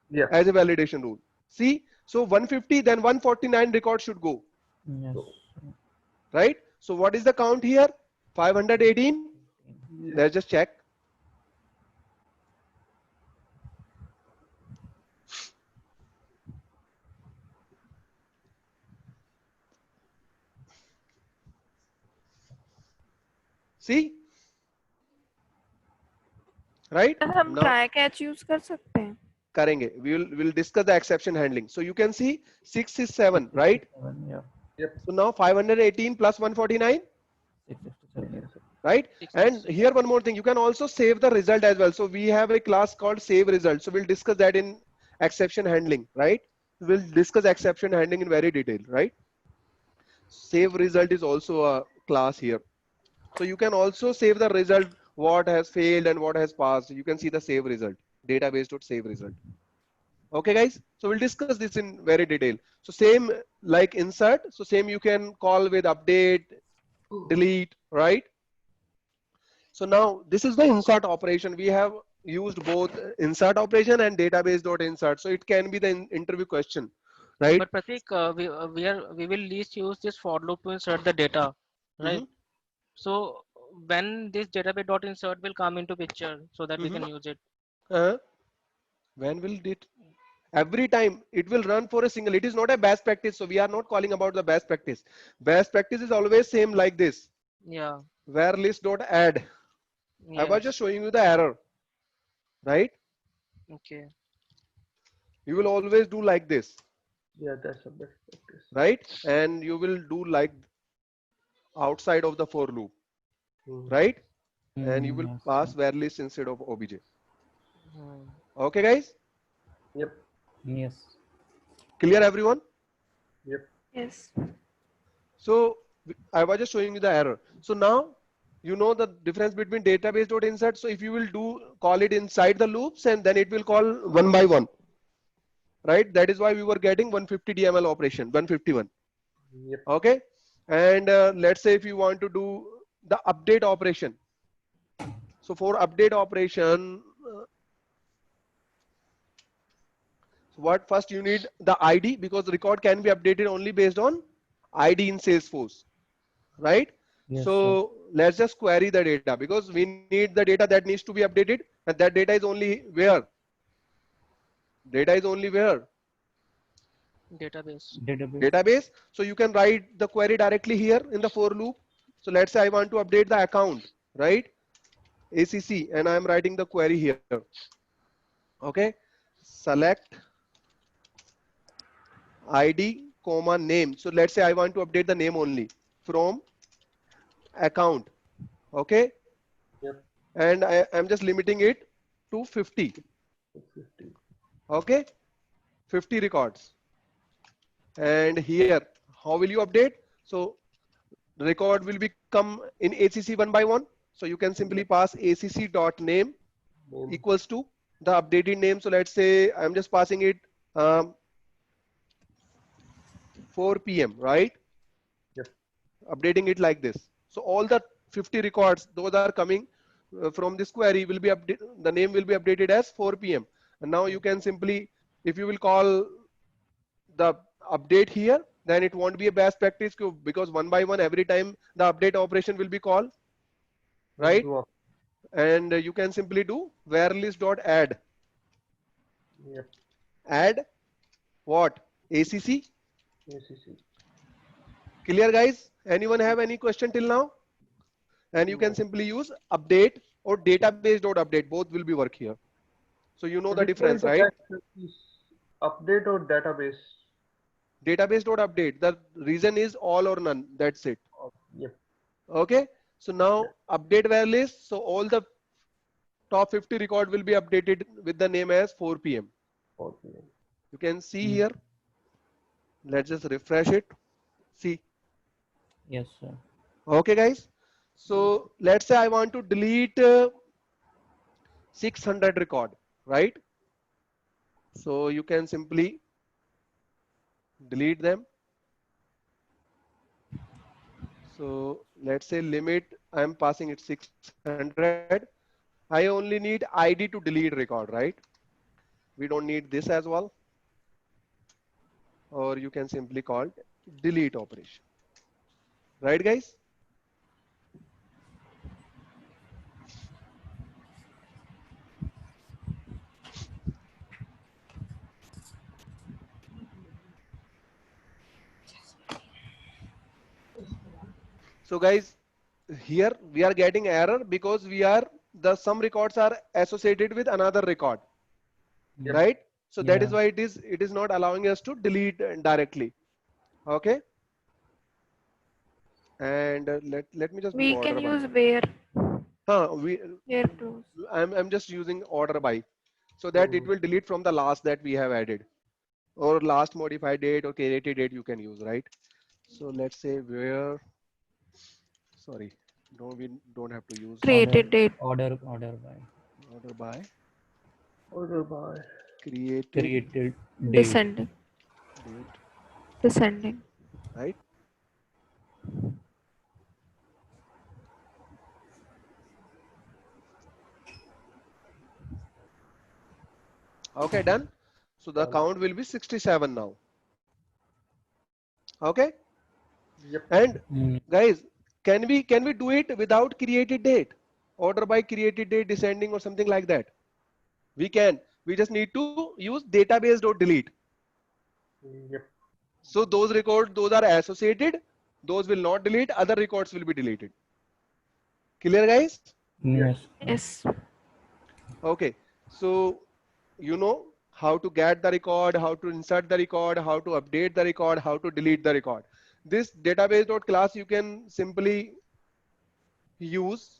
Yeah. as a validation rule. See, so 150 then 149 record should go, Yes. right? So what is the count here? 518. Let's just check. See, right? Sir हम Now try catch use कर सकते हैं. करेंगे. We'll discuss the exception handling. So you can see 6 is 7, right? Yeah. So now 518 plus 149, 667. Yes. right? And here one more thing, you can also save the result as well. So we have a class called save result. So we'll discuss that in exception handling, right? We'll discuss exception handling in very detail, right? Save result is also a class here. So you can also save the result, what has failed and what has passed. You can see the save result, database.save result. Okay guys, so we'll discuss this in very detail. So same like insert, so same you can call with update, delete, right? So now this is the insert operation. We have used both insert operation and database.insert. So it can be the interview question, right? But Pratik, we will least use this for loop to insert the data, right? So when this database dot insert will come into picture so that we can use it. When will it? Every time it will run for a single. It is not a best practice. So we are not calling about the best practice. Best practice is always same like this. Yeah. Where list.add. I was Yes. just showing you the error, right? Okay. You will always do like this, Yeah, that's a best practice. right? And you will do like outside of the for loop, right? And you will Yes. pass where list instead of obj. Hmm. Okay, guys? Yep. Yes. Clear, everyone? Yep. Yes. So I was just showing you the error. So now you know the difference between database.insert. So if you will call it inside the loops and then it will call one by one, right? That is why we were getting 150 DML operation, 151. Yep. Okay. And let's say if you want to do the update operation. So for update operation, what first you need the ID, because the record can be updated only based on ID in Salesforce, right? Yes, So let's just query the data because we need the data that needs to be updated, and that data is only where? Data is only where? Database. database. Database. So you can write the query directly here in the for loop. So let's say I want to update the account, right? ACC, and I'm writing the query here. Okay. Select ID, comma name. So let's say I want to update the name only from account. Okay. Yep. And I'm just limiting it to 50. 50. Okay. 50 records. And here, how will you update? So record will become in ACC one by one. So you can simply pass acc.name equals to the updated name. So let's say I'm just passing it 4 p.m. right? Yep. Updating it like this. So all the 50 records, those are coming from this query will be updated. The name will be updated as 4 p.m. And now you can simply, if you will call the update here, then it won't be a best practice because one by one every time the update operation will be called, right? And you can simply do where list.add. Yep. Add what? ACC. ACC. Clear, guys? Anyone have any question till now? And you can simply use update or database.update. Both will be work here. So you know the difference, right? Update or database? Database.update. The reason is all or none. That's it. Yep. Okay. So now update where list. So all the top 50 record will be updated with the name as 4 p.m. 4 p.m. You can see here. Let's just refresh it. See. Yes, sir. Okay, guys. So let's say I want to delete 600 record, right? So you can simply delete them. So let's say limit, I'm passing it 600. I only need ID to delete record, right? We don't need this as well. Or you can simply call delete operation. Right, guys? So guys, here we are getting error because we are some records are associated with another record, right? So that is why it is not allowing us to delete directly. Okay. And let me just We do can order by. use where. Where close. I'm just using order by, so that it will delete from the last that we have added, or last modified date or created date you can use, right? So let's say where, sorry, we don't have to use Created date. Order by created date. Descending. Date. Descending. Right. Okay, done. So the count will be 67 now. Okay. Yep. And guys, can we do it without created date? Order by created date descending or something like that? We can. We just need to use database.delete. Yep. So those records, those are associated. Those will not delete. Other records will be deleted. Clear, guys? Yes. Yes. Okay. So you know how to get the record, how to insert the record, how to update the record, how to delete the record. This database.class you can simply use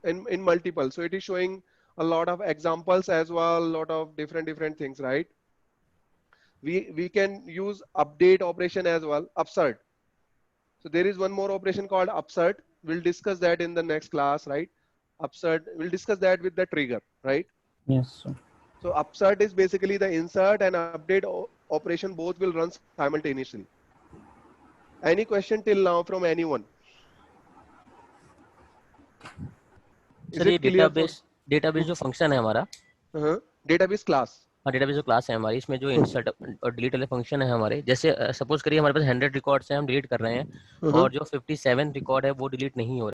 in multiple. So it is showing a lot of examples as well, a lot of different things, right? We can use update operation as well, upsert. So there is one more operation called upsert. We'll discuss that in the next class, right? Upsert, we'll discuss that with the trigger, right? Yes, sir. So upsert is basically the insert and update operation, both will run simultaneously. Any question till now from anyone? Sir ये database जो function है हमारा, database class. हाँ, database जो class है हमारी, इसमें जो इंसर्ट और डिलीट वाले फंक्शन है हमारे, जैसे सपोज करिए हमारे पास 100 रिकॉर्ड्स हैं, हम डिलीट कर रहे हैं और जो 57 रिकॉर्ड है वो डिलीट नहीं हो रहे।